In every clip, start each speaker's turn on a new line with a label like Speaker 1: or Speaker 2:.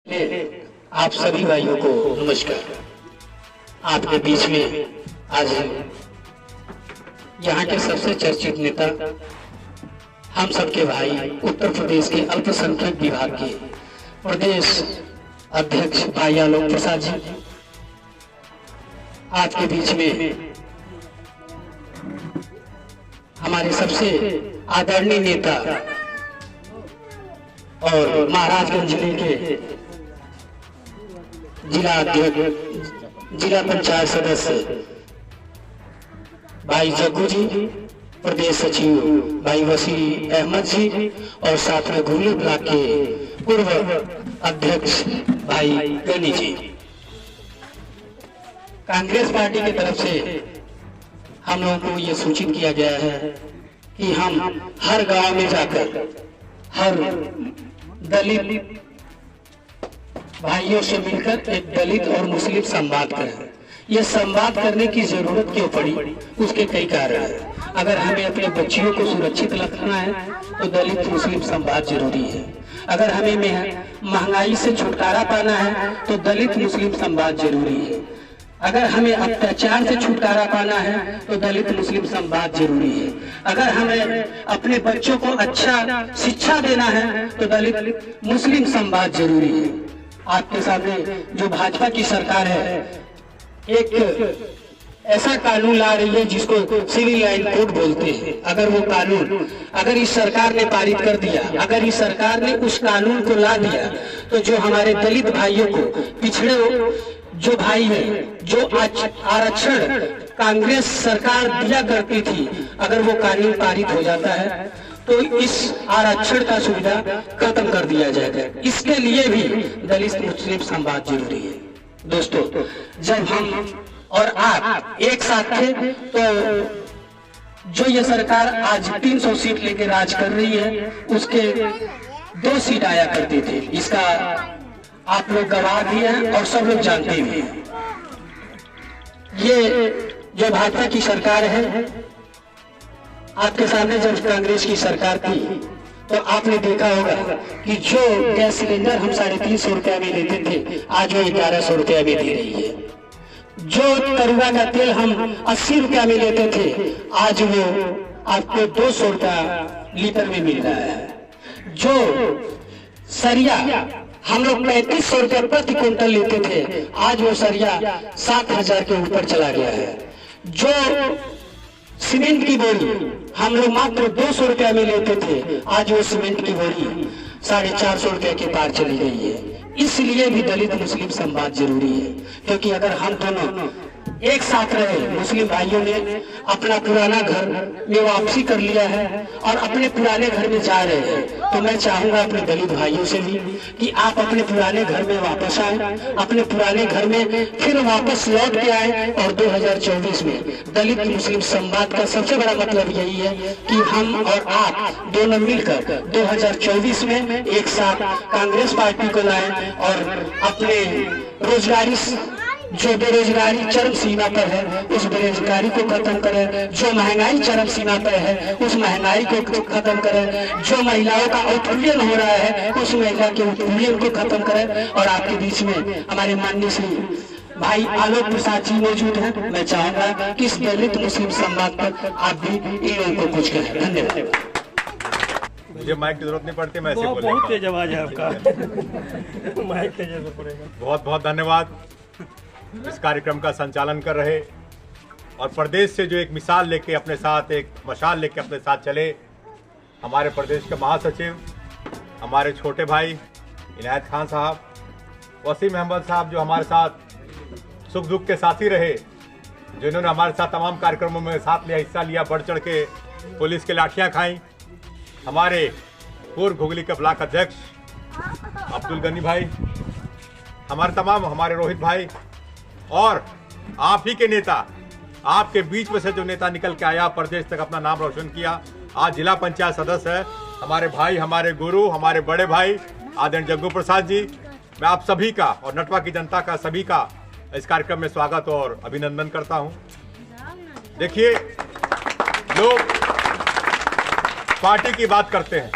Speaker 1: आप सभी भाइयों को नमस्कार। आपके बीच में आज यहाँ के सबसे चर्चित नेता, हम सबके भाई, उत्तर प्रदेश के अल्पसंख्यक विभाग के प्रदेश अध्यक्ष भाई आलोक प्रसाद जी आपके बीच में, हमारे सबसे आदरणीय नेता और महाराजगंज जिले के जिला अध्यक्ष, जिला पंचायत सदस्य भाई जग्गू जी, प्रदेश सचिव भाई वसीम अहमद जी और साथ में घुगली ब्लॉक के पूर्व अध्यक्ष भाई गनी जी। कांग्रेस पार्टी की तरफ से हम लोगों को ये सूचित किया गया है कि हम हर गांव में जाकर हर दलित भाइयों से मिलकर एक दलित और मुस्लिम संवाद करें। यह संवाद करने की जरूरत क्यों पड़ी, उसके कई कारण हैं। अगर हमें अपने बच्चियों को सुरक्षित रखना है तो दलित मुस्लिम संवाद जरूरी है। अगर हमें महंगाई से छुटकारा पाना है तो दलित मुस्लिम संवाद जरूरी है। अगर हमें अत्याचार से छुटकारा पाना है तो दलित मुस्लिम संवाद जरूरी है। अगर हमें अपने बच्चों को अच्छा शिक्षा देना है तो दलित मुस्लिम संवाद जरूरी है। आपके सामने जो भाजपा की सरकार है, एक ऐसा कानून ला रही है जिसको सिविल लाइन कोड बोलते हैं। अगर वो कानून अगर इस सरकार ने पारित कर दिया, अगर इस सरकार ने उस कानून को ला दिया तो जो हमारे दलित भाइयों को, पिछड़े जो भाई है, जो आरक्षण कांग्रेस सरकार दिया करती थी, अगर वो कानून पारित हो जाता है तो इस आरक्षण का सुविधा खत्म कर दिया जाएगा। इसके लिए भी दलित मुस्लिम संवाद जरूरी है। दोस्तों, जब हम और आप एक साथ थे तो जो ये सरकार आज 300 सीट लेकर राज कर रही है, उसके 2 सीट आया करती थी। इसका आप लोग गवाह भी हैं और सब लोग जानते भी हैं। ये जो भाजपा की सरकार है, आपके सामने जब कांग्रेस की सरकार थी तो आपने देखा होगा कि जो गैस सिलेंडर हम 350 रुपया में लेते थे, आज वो 1100 रुपया में दे रही है। जो तरुआ का तेल हम 80 रुपया में लेते थे, आज वो आपको 200 रुपया लीटर में मिल रहा है। जो सरिया हम लोग 3500 रुपया प्रति क्विंटल लेते थे, आज वो सरिया 7000 के ऊपर चला गया है। जो सीमेंट की बोरी हम लोग मात्र 200 रुपया में लेते थे, आज वो सीमेंट की बोरी 450 रुपया के पार चली गई है। इसलिए भी दलित मुस्लिम संवाद जरूरी है, क्योंकि अगर हम दोनों एक साथ रहे, मुस्लिम भाइयों ने अपना पुराना घर में वापसी कर लिया है और अपने पुराने घर में जा रहे हैं, तो मैं चाहूंगा अपने दलित भाइयों से भी कि आप अपने पुराने घर में वापस आए, अपने पुराने घर में फिर वापस लौट के आए। और 2024 में दलित मुस्लिम संवाद का सबसे बड़ा मतलब यही है कि हम और आप दोनों मिलकर 2024 में एक साथ कांग्रेस पार्टी को लाएं और अपने रोजगारी, जो बेरोजगारी चरम सीमा पर है, उस बेरोजगारी को खत्म करें। जो महंगाई चरम सीमा पर है, उस महंगाई को खत्म करें। जो महिलाओं का उत्पीड़न हो रहा है, उस महिला के उत्पीड़न को खत्म करें। और आपके बीच में हमारे माननीय श्री भाई आलोक प्रसाद जी मौजूद हैं। मैं चाहूंगा कि इस दलित मुस्लिम संवाद पर आप भी इन लोगों को कुछ कहें। धन्यवाद।
Speaker 2: मुझे माइक की जरूरत नहीं पड़ती, मैं ऐसे बोलूंगा।
Speaker 3: बहुत तेज आवाज है आपका। माइक तेज पड़ेगा।
Speaker 2: बहुत बहुत धन्यवाद इस कार्यक्रम का संचालन कर रहे और प्रदेश से जो एक मिसाल लेके अपने साथ, एक मशाल लेके अपने साथ चले, हमारे प्रदेश के महासचिव, हमारे छोटे भाई इनायत खान साहब, वसीम अहमद साहब, जो हमारे साथ सुख दुख के साथी रहे, जिन्होंने हमारे साथ तमाम कार्यक्रमों में साथ लिया, हिस्सा लिया, बढ़ चढ़ के पुलिस के लाठियाँ खाई, हमारे पूर्व घुगली के ब्लॉक अध्यक्ष अब्दुल गनी भाई, हमारे तमाम, हमारे रोहित भाई, और आप ही के नेता, आपके बीच में से जो नेता निकल के आया, प्रदेश तक अपना नाम रोशन किया, आज जिला पंचायत सदस्य है, हमारे भाई, हमारे गुरु, हमारे बड़े भाई आदरणीय जग्गू प्रसाद जी। मैं आप सभी का और नटवा की जनता का, सभी का इस कार्यक्रम में स्वागत और अभिनंदन करता हूं। देखिए, लोग पार्टी की बात करते हैं,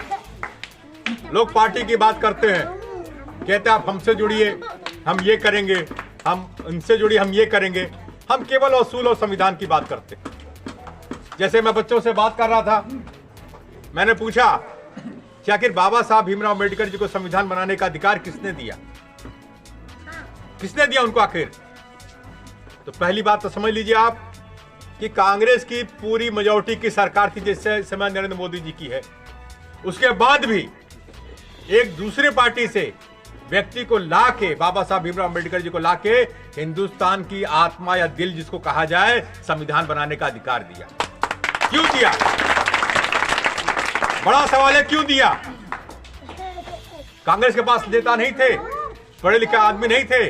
Speaker 2: लोग पार्टी की बात करते हैं, कहते आप हमसे जुड़िए, हम ये करेंगे, हम उनसे जुड़िए, हम ये करेंगे। हम केवल असूल और संविधान की बात करते। जैसे मैं बच्चों से बात कर रहा था, मैंने पूछा कि आखिर बाबा साहब भीमराव अम्बेडकर जी को संविधान बनाने का अधिकार किसने दिया, किसने दिया उनको आखिर? तो पहली बात तो समझ लीजिए आप कि कांग्रेस की पूरी मेजॉरिटी की सरकार थी, जिससे समय नरेंद्र मोदी जी की है। उसके बाद भी एक दूसरे पार्टी से व्यक्ति को लाके, बाबा साहब भीमराव अम्बेडकर जी को लाके हिंदुस्तान की आत्मा या दिल जिसको कहा जाए, संविधान बनाने का अधिकार दिया। क्यों दिया? बड़ा सवाल है, क्यों दिया? कांग्रेस के पास नेता नहीं थे, पढ़े लिखे आदमी नहीं थे,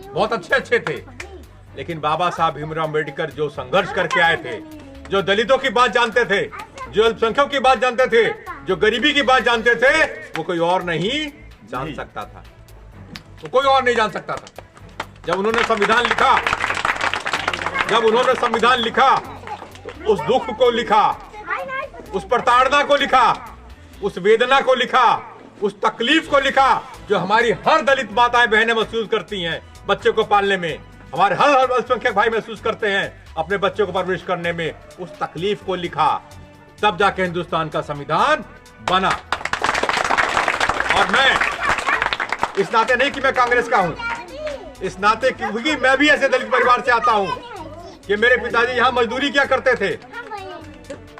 Speaker 2: बहुत अच्छे थे, लेकिन बाबा साहब भीमराव अम्बेडकर जो संघर्ष करके आए थे, जो दलितों की बात जानते थे, जो अल्पसंख्यकों की बात जानते थे, जो गरीबी की बात जानते थे, वो कोई और नहीं जान सकता था। वो कोई और नहीं जान सकता था। जब उन्होंने संविधान लिखा, तो उस दुख को लिखा, उस प्रताड़ना को लिखा, उस वेदना को लिखा, उस तकलीफ को लिखा जो हमारी हर दलित माताएं बहनें महसूस करती हैं बच्चे को पालने में, हमारे हर अल्पसंख्यक भाई महसूस करते हैं अपने बच्चों को परवरिश करने में। उस तकलीफ को लिखा, तब जाके हिंदुस्तान का संविधान बना। और मैं इस नाते नहीं कि मैं कांग्रेस का हूं, इस नाते क्योंकि मैं भी ऐसे दलित परिवार से आता हूं कि मेरे पिताजी यहां मजदूरी क्या करते थे,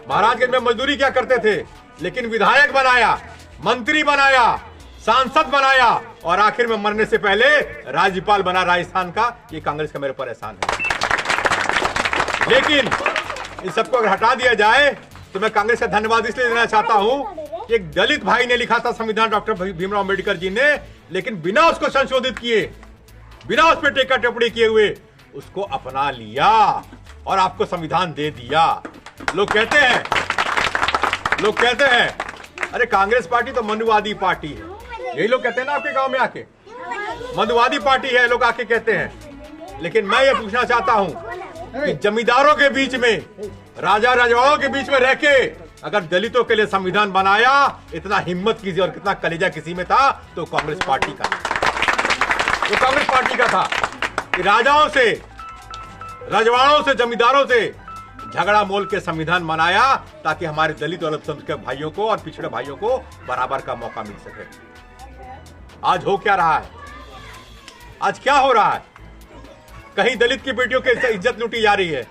Speaker 2: महाराजगंज में मजदूरी क्या करते थे, लेकिन विधायक बनाया, मंत्री बनाया, सांसद बनाया और आखिर में मरने से पहले राज्यपाल बना राजस्थान का। ये कांग्रेस का मेरे ऊपर एहसान है। लेकिन इन सबको अगर हटा दिया जाए तो मैं कांग्रेस का धन्यवाद इसलिए देना चाहता हूं कि एक दलित भाई ने लिखा था संविधान, डॉक्टर भीमराव अम्बेडकर जी ने, लेकिन बिना उसको संशोधित किए, बिना उस पर टेका टिप्पणी किए हुए उसको अपना लिया और आपको संविधान दे दिया। लोग कहते हैं अरे कांग्रेस पार्टी तो मनुवादी पार्टी है, यही लोग कहते हैं ना आपके गांव में आके, मनुवादी पार्टी है लोग आके कहते हैं। लेकिन मैं ये पूछना चाहता हूं कि जमींदारों के बीच में, राजा रजवाड़ों के बीच में रह के अगर दलितों के लिए संविधान बनाया, इतना हिम्मत किसी और कितना कलेजा किसी में था, तो कांग्रेस पार्टी का, तो कांग्रेस पार्टी का था कि राजाओं से, रजवाड़ों से, जमींदारों से झगड़ा मोल के संविधान बनाया ताकि हमारे दलित और अल्पसंख्यक भाइयों को और पिछड़े भाइयों को बराबर का मौका मिल सके। आज हो क्या रहा है? आज क्या हो रहा है? कहीं दलित की बेटियों की इज्जत लूटी जा रही है,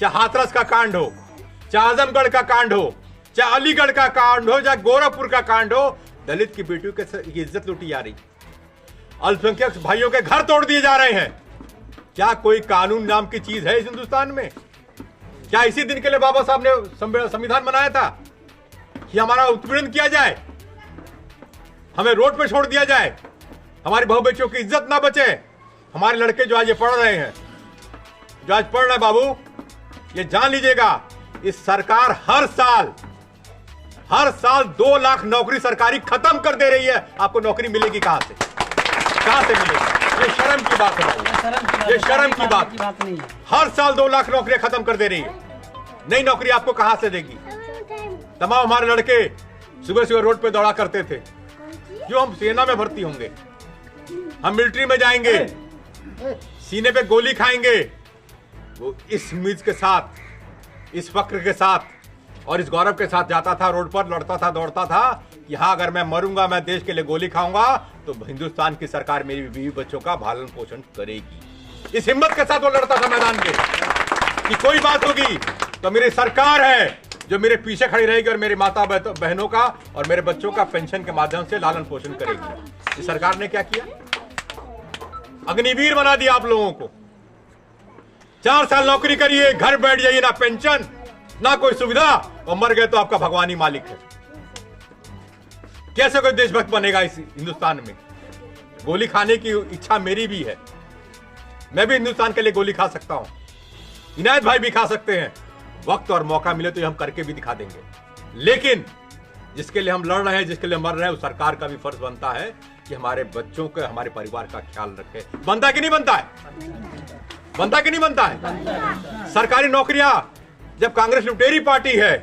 Speaker 2: चाहे हाथरस का कांड हो, चाहे आजमगढ़ का कांड हो, चाहे अलीगढ़ का कांड हो, चाहे गोरखपुर का कांड हो, दलित की बेटियों की इज्जत लूटी जा रही। अल्पसंख्यक भाइयों के घर तोड़ दिए जा रहे हैं। क्या कोई कानून नाम की चीज है इस हिंदुस्तान में? क्या इसी दिन के लिए बाबा साहब ने संविधान बनाया था कि हमारा उत्पीड़न किया जाए, हमें रोड पे छोड़ दिया जाए, हमारी बहू बेटियों की इज्जत ना बचे? हमारे लड़के जो आज ये पढ़ रहे हैं, जो आज पढ़ रहे हैं बाबू, ये जान लीजिएगा, इस सरकार हर साल 2 लाख नौकरी सरकारी खत्म कर दे रही है। आपको नौकरी मिलेगी कहां से? कहां से मिलेगी? ये शर्म की बात है, ये शर्म की बात नहीं है। हर साल 2 लाख नौकरियां खत्म कर दे रही है। नई नौकरी आपको कहां से देगी? तमाम हमारे लड़के सुबह सुबह रोड पे दौड़ा करते थे, जो हम सेना में भर्ती होंगे, हम मिलिट्री में जाएंगे, सीने पे गोली खाएंगे, वो इस उम्मीद के साथ, इस फक्र के साथ और इस गौरव के साथ जाता था, रोड पर लड़ता था, दौड़ता था कि हाँ, अगर मैं मरूंगा, मैं देश के लिए गोली खाऊंगा तो हिंदुस्तान की सरकार मेरी बीवी बच्चों का पालन पोषण करेगी। इस हिम्मत के साथ वो लड़ता था मैदान में कि कोई बात होगी तो मेरी सरकार है जो मेरे पीछे खड़ी रहेगी और मेरी माता बहनों का और मेरे बच्चों का पेंशन के माध्यम से लालन पोषण करेगी। इस सरकार ने क्या किया? अग्निवीर बना दिया आप लोगों को। 4 साल नौकरी करिए, घर बैठ जाइए, ना पेंशन ना कोई सुविधा, और मर गए तो आपका भगवानी मालिक है। कैसे कोई देशभक्त बनेगा इस हिंदुस्तान में? गोली खाने की इच्छा मेरी भी है, मैं भी हिंदुस्तान के लिए गोली खा सकता हूं, इनायत भाई भी खा सकते हैं। वक्त और मौका मिले तो ये हम करके भी दिखा देंगे। लेकिन जिसके लिए हम लड़ रहे हैं, जिसके लिए मर रहे हैं, उस सरकार का भी फर्ज बनता है कि हमारे बच्चों के, हमारे परिवार का ख्याल रखे। बनता कि नहीं बनता है? बनता कि नहीं बनता है? सरकारी नौकरियां, जब कांग्रेस लुटेरी पार्टी है,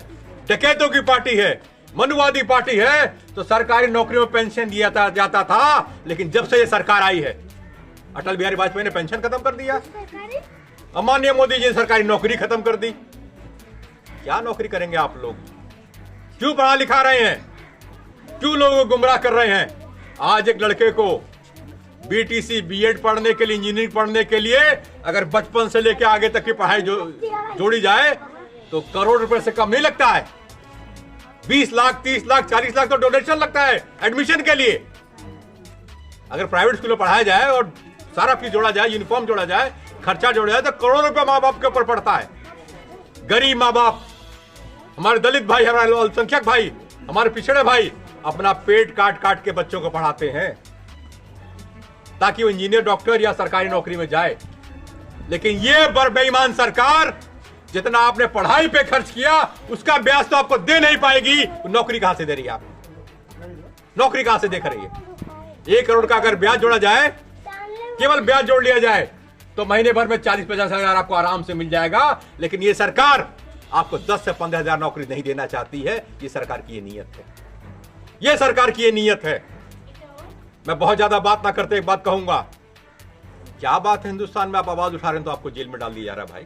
Speaker 2: डकैतों की पार्टी है, मनुवादी पार्टी है तो सरकारी नौकरियों में पेंशन दिया जाता था, लेकिन जब से ये सरकार आई है अटल बिहारी वाजपेयी ने पेंशन खत्म कर दिया, माननीय मोदी जी ने सरकारी नौकरी खत्म कर दी। क्या नौकरी करेंगे आप लोग? क्यों पढ़ा लिखा रहे हैं? क्यों लोगों को गुमराह कर रहे हैं? आज एक लड़के को बीटीसी बीएड पढ़ने के लिए, इंजीनियरिंग पढ़ने के लिए अगर बचपन से लेकर आगे तक की पढ़ाई जोड़ी जाए तो करोड़ रुपए से कम नहीं लगता है। 20 लाख, 30 लाख, 40 लाख तो डोनेशन लगता है एडमिशन के लिए। अगर प्राइवेट स्कूल में पढ़ाया जाए और सारा फीस जोड़ा जाए, यूनिफॉर्म जोड़ा जाए, खर्चा जोड़ा जाए तो करोड़ों रुपए माँ बाप के ऊपर पड़ता है। गरीब माँ बाप, हमारे दलित भाई, हमारे अल्पसंख्यक भाई, हमारे पिछड़े भाई अपना पेट काट काट के बच्चों को पढ़ाते हैं ताकि वो इंजीनियर, डॉक्टर या सरकारी नौकरी में जाए। लेकिन ये बेईमान सरकार जितना आपने पढ़ाई पे खर्च किया उसका ब्याज तो आपको दे नहीं पाएगी। नौकरी कहां से दे रही है? आप नौकरी कहां से देख रही है? 1 करोड़ का अगर ब्याज जोड़ा जाए, केवल ब्याज जोड़ लिया जाए तो महीने भर में 40-50 हजार आपको आराम से मिल जाएगा। लेकिन ये सरकार आपको 10 से 15 हजार नौकरी नहीं देना चाहती है। ये सरकार की ये नीयत है, ये सरकार की ये नीयत है। मैं बहुत ज्यादा बात ना करते एक बात कहूंगा। क्या बात है, हिंदुस्तान में आप आवाज उठा रहे हैं तो आपको जेल में डाल दिया जा रहा है। भाई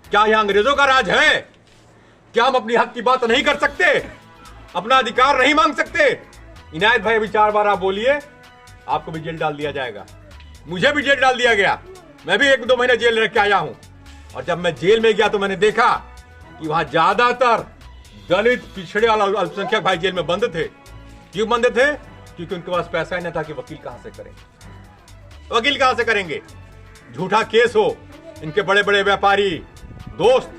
Speaker 2: क्या यहां अंग्रेजों का राज है? क्या हम अपनी हक की बात नहीं कर सकते? अपना अधिकार नहीं मांग सकते? इनायत भाई अभी 4 बार आप बोलिए, आपको भी जेल डाल दिया जाएगा। मुझे भी जेल डाल दिया गया, मैं भी 1-2 महीने जेल रह के आया हूं। और जब मैं जेल में गया तो मैंने देखा कि वहां ज्यादातर दलित, पिछड़े और अल्पसंख्यक भाई जेल में बंद थे। क्यों बंद थे? क्योंकि उनके पास पैसा ही नहीं था कि वकील कहां से करेंगे। वकील कहां से करेंगे? झूठा केस हो, इनके बड़े बड़े व्यापारी दोस्त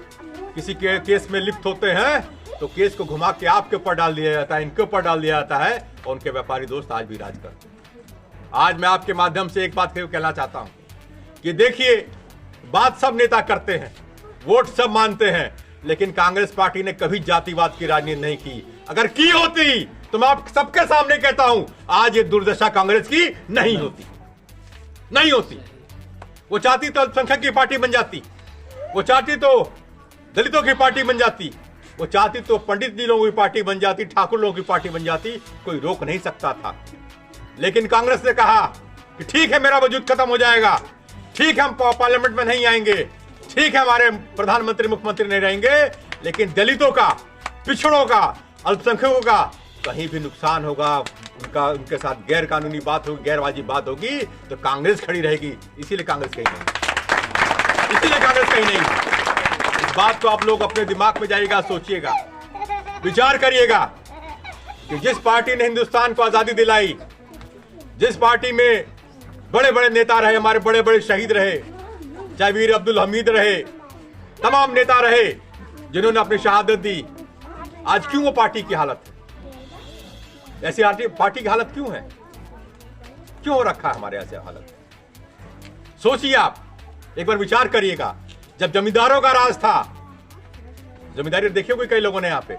Speaker 2: किसी के केस में लिप्त होते हैं तो केस को घुमा के आपके ऊपर डाल दिया जाता है, इनके ऊपर डाल दिया जाता है और उनके व्यापारी दोस्त आज भी राज करते हैं। आज मैं आपके माध्यम से एक बात कहना चाहता हूं कि देखिए, बात सब नेता करते हैं, वोट सब मानते हैं, लेकिन कांग्रेस पार्टी ने कभी जातिवाद की राजनीति नहीं की। अगर की होती तो मैं आप सबके सामने कहता हूं आज ये दुर्दशा कांग्रेस की नहीं होती, नहीं होती। वो चाहती तो अल्पसंख्यक की पार्टी बन जाती, वो चाहती तो दलितों की पार्टी बन जाती, वो चाहती तो पंडित जी लोगों की पार्टी बन जाती, ठाकुर लोगों की पार्टी बन जाती, कोई रोक नहीं सकता था। लेकिन कांग्रेस ने कहा कि ठीक है, मेरा वजूद खत्म हो जाएगा, ठीक है हम पार्लियामेंट में नहीं आएंगे, ठीक है हमारे प्रधानमंत्री मुख्यमंत्री नहीं रहेंगे, लेकिन दलितों का, पिछड़ों का, अल्पसंख्यकों का कहीं भी नुकसान होगा, उनके साथ गैर कानूनी बात होगी, गैरवाजी बात होगी तो कांग्रेस खड़ी रहेगी। इसीलिए कांग्रेस कहीं नहीं, इसीलिए कांग्रेस कहीं नहीं। इस बात को आप लोग अपने दिमाग में जाइएगा, सोचिएगा, विचार करिएगा कि जिस पार्टी ने हिंदुस्तान को आजादी दिलाई, जिस पार्टी में बड़े बड़े नेता रहे, हमारे बड़े बड़े शहीद रहे, चाहे वीर अब्दुल हमीद रहे, तमाम नेता रहे जिन्होंने अपनी शहादत दी, आज क्यों वो पार्टी की हालत है? ऐसी पार्टी की हालत क्यों है? क्यों हो रखा है हमारे ऐसे हालत? सोचिए, आप एक बार विचार करिएगा। जब जमींदारों का राज था, जमींदारी देखिए कोई कई लोगों ने यहाँ पे,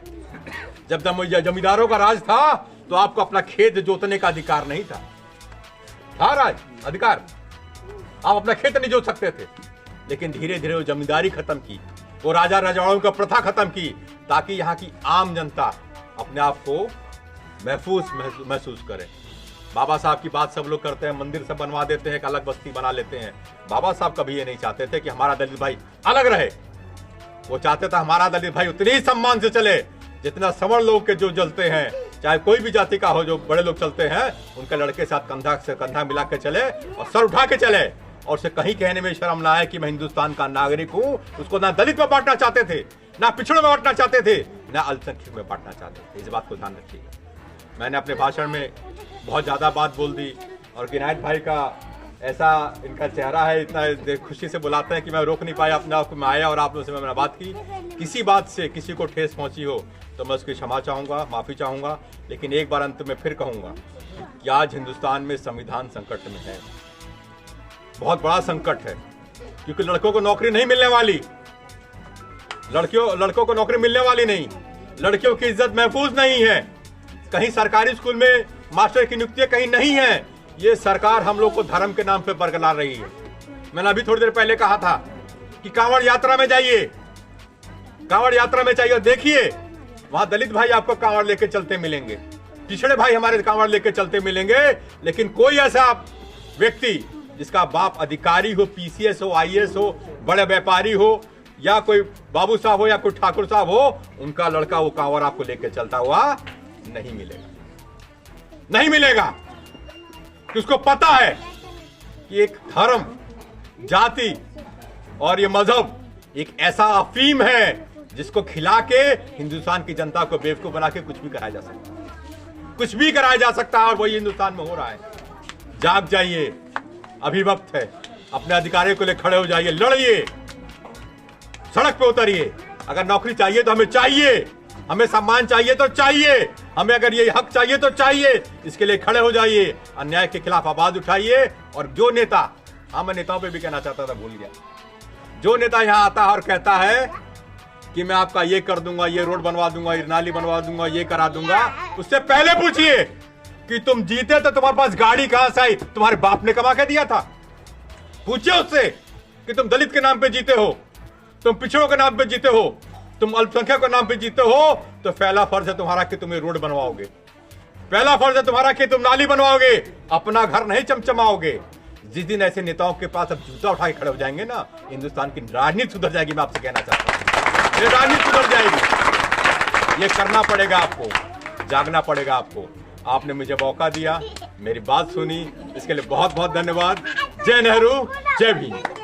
Speaker 2: जब जमींदारों का राज था तो आपको अपना खेत जोतने का अधिकार नहीं था राज अधिकार, आप अपना खेत नहीं जोत सकते थे। लेकिन धीरे धीरे वो जमींदारी खत्म की, वो राजा रजवाड़ों का प्रथा खत्म की, ताकि यहाँ की आम जनता अपने आप को महसूस करे। बाबा साहब की बात सब लोग करते हैं, मंदिर सब बनवा देते हैं, एक अलग बस्ती बना लेते हैं। बाबा साहब कभी ये नहीं चाहते थे कि हमारा दलित भाई अलग रहे। वो चाहते थे हमारा दलित भाई उतने ही सम्मान से चले जितना सवर्ण लोग के जो चलते हैं, चाहे कोई भी जाति का हो, जो बड़े लोग चलते हैं, उनके लड़के साथ कंधा से कंधा मिला के चले और सर उठा के चले, और उसे कहीं कहने में शर्म ना आए कि मैं हिंदुस्तान का नागरिक हूं। उसको ना दलित में बांटना चाहते थे, ना पिछड़ों में बांटना चाहते थे, ना अल्पसंख्यक में बांटना चाहते थे। इस बात को ध्यान रखिएगा। मैंने अपने भाषण में बहुत ज्यादा बात बोल दी, और इनायत भाई का ऐसा इनका चेहरा है, इतना खुशी से बुलाते हैं कि मैं रोक नहीं पाया, अपने आप को मैं आया और आप लोगों से मैंने बात की। किसी बात से किसी को ठेस पहुंची हो तो मैं उसकी क्षमा चाहूंगा, माफी चाहूंगा। लेकिन एक बार अंत में फिर कहूंगा कि आज हिंदुस्तान में संविधान संकट में है, बहुत बड़ा संकट है, क्योंकि लड़कों को नौकरी नहीं मिलने वाली, लड़कों को नौकरी मिलने वाली नहीं, लड़कियों की इज्जत महफूज नहीं है, कहीं सरकारी स्कूल में मास्टर की नियुक्तियां कहीं नहीं है। ये सरकार हम लोग को धर्म के नाम पे बरगला रही है। मैंने अभी थोड़ी देर पहले कहा था कि कांवड़ यात्रा में जाइए, कांवड़ यात्रा में जाइए, देखिए वहां दलित भाई आपको कांवड़ लेके चलते मिलेंगे, पिछड़े भाई हमारे कांवड़ लेके चलते मिलेंगे, लेकिन कोई ऐसा व्यक्ति जिसका बाप अधिकारी हो, पीसीएस हो, आईएएस हो, बड़े व्यापारी हो, या कोई बाबू साहब हो, या कोई ठाकुर साहब हो, उनका लड़का वो कांवड़ आपको लेके चलता हुआ नहीं मिलेगा, नहीं मिलेगा। कि उसको पता है कि एक धर्म, जाति और ये मजहब एक ऐसा अफीम है जिसको खिला के हिंदुस्तान की जनता को बेवकूफ बना के कुछ भी कराया जा सकता है, कुछ भी कराया जा सकता है, और वही हिंदुस्तान में हो रहा है। जाग जाइए, अभी वक्त है, अपने अधिकारियों को लेकर खड़े हो जाइए, लड़िए, सड़क पे उतरिए। अगर नौकरी चाहिए तो हमें चाहिए, हमें सम्मान चाहिए तो चाहिए, हमें अगर ये हक चाहिए तो चाहिए, इसके लिए खड़े हो जाइए, अन्याय के खिलाफ आवाज उठाइए। और जो नेता, मैं नेताओं पे भी कहना चाहता था, भूल गया, जो नेता यहां आता है और कहता है कि मैं आपका ये कर दूंगा, ये रोड बनवा दूंगा, ये नाली बनवा दूंगा, ये करा दूंगा, उससे पहले पूछिए कि तुम जीते तो तुम्हारे पास गाड़ी कहां से आई, तुम्हारे बाप ने कमा के दिया था? पूछिए उससे कि तुम दलित के नाम पे जीते हो, तुम पिछड़ों के नाम पे जीते हो, तुम अल्पसंख्यक के नाम पे जीते हो, तो पहला फर्ज है तुम्हारा कि तुम रोड बनवाओगे, पहला फर्ज है तुम्हारा कि तुम नाली बनवाओगे, अपना घर नहीं चमचमाओगे। जिस दिन ऐसे नेताओं के पास अब जूता उठा के खड़े हो जाएंगे ना, हिंदुस्तान की राजनीति सुधर जाएगी। मैं आपसे कहना चाहता हूं, ये राजनीति सुधर जाएगी। ये करना पड़ेगा आपको, जागना पड़ेगा आपको। आपने मुझे मौका दिया, मेरी बात सुनी, इसके लिए बहुत बहुत धन्यवाद। जय नेहरू, जय भीम।